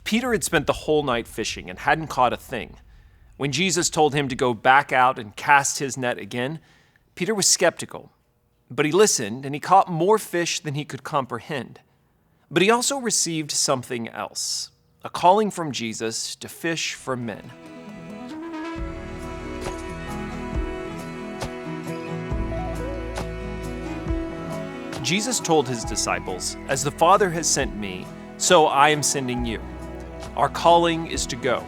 Peter had spent the whole night fishing and hadn't caught a thing. When Jesus told him to go back out and cast his net again, Peter was skeptical. But he listened, and he caught more fish than he could comprehend. But he also received something else, a calling from Jesus to fish for men. Jesus told his disciples, "As the Father has sent me, so I am sending you." Our calling is to go.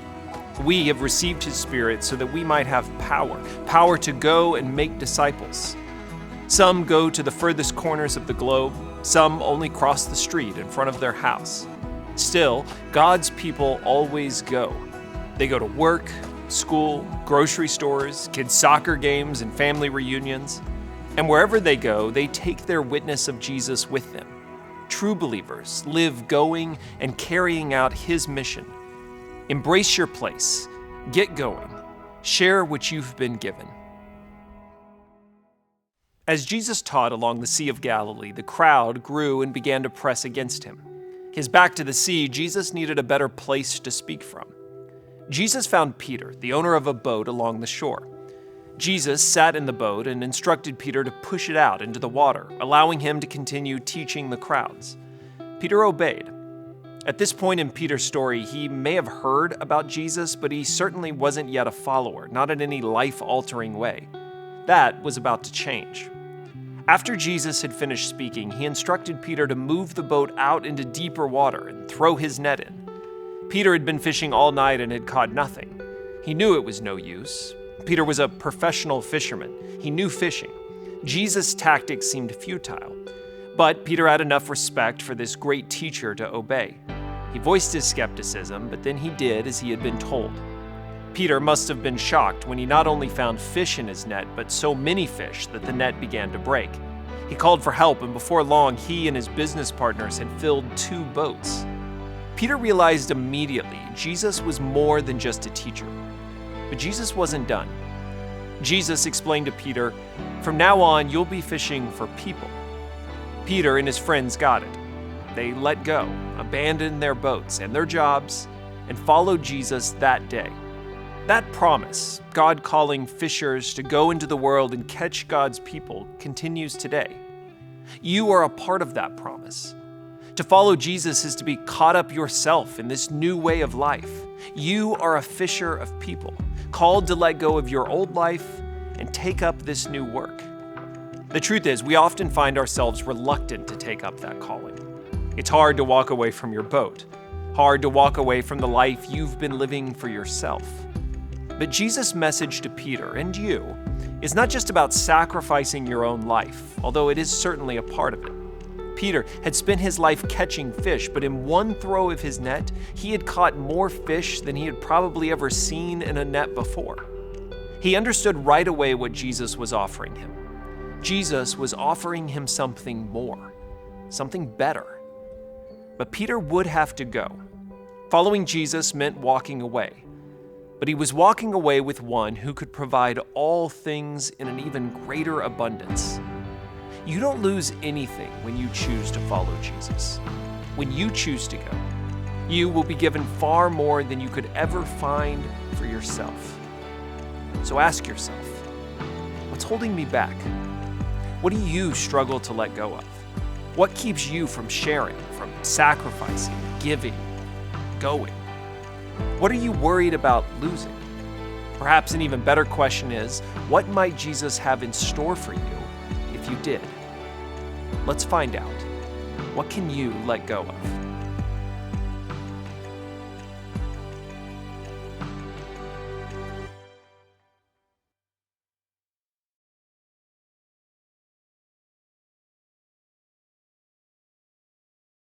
We have received his Spirit so that we might have power to go and make disciples. Some go to the furthest corners of the globe, some only cross the street in front of their house. Still, God's people always go. They go to work, school, grocery stores, kids' soccer games, and family reunions. And wherever they go, they take their witness of Jesus with them. True believers live going and carrying out his mission. Embrace your place. Get going. Share what you've been given. As Jesus taught along the Sea of Galilee, the crowd grew and began to press against him. His back to the sea, Jesus needed a better place to speak from. Jesus found Peter, the owner of a boat, along the shore. Jesus sat in the boat and instructed Peter to push it out into the water, allowing him to continue teaching the crowds. Peter obeyed. At this point in Peter's story, he may have heard about Jesus, but he certainly wasn't yet a follower, not in any life-altering way. That was about to change. After Jesus had finished speaking, he instructed Peter to move the boat out into deeper water and throw his net in. Peter had been fishing all night and had caught nothing. He knew it was no use. Peter was a professional fisherman. He knew fishing. Jesus' tactics seemed futile. But Peter had enough respect for this great teacher to obey. He voiced his skepticism, but then he did as he had been told. Peter must have been shocked when he not only found fish in his net, but so many fish that the net began to break. He called for help, and before long, he and his business partners had filled 2 boats. Peter realized immediately Jesus was more than just a teacher. But Jesus wasn't done. Jesus explained to Peter, "From now on, you'll be fishing for people." Peter and his friends got it. They let go, abandoned their boats and their jobs, and followed Jesus that day. That promise, God calling fishers to go into the world and catch God's people, continues today. You are a part of that promise. To follow Jesus is to be caught up yourself in this new way of life. You are a fisher of people, called to let go of your old life and take up this new work. The truth is, we often find ourselves reluctant to take up that calling. It's hard to walk away from your boat, hard to walk away from the life you've been living for yourself. But Jesus' message to Peter and you is not just about sacrificing your own life, although it is certainly a part of it. Peter had spent his life catching fish, but in one throw of his net, he had caught more fish than he had probably ever seen in a net before. He understood right away what Jesus was offering him. Jesus was offering him something more, something better. But Peter would have to go. Following Jesus meant walking away. But he was walking away with one who could provide all things in an even greater abundance. You don't lose anything when you choose to follow Jesus. When you choose to go, you will be given far more than you could ever find for yourself. So ask yourself, what's holding me back? What do you struggle to let go of? What keeps you from sharing, from sacrificing, giving, going? What are you worried about losing? Perhaps an even better question is, what might Jesus have in store for you if you did? Let's find out. What can you let go of?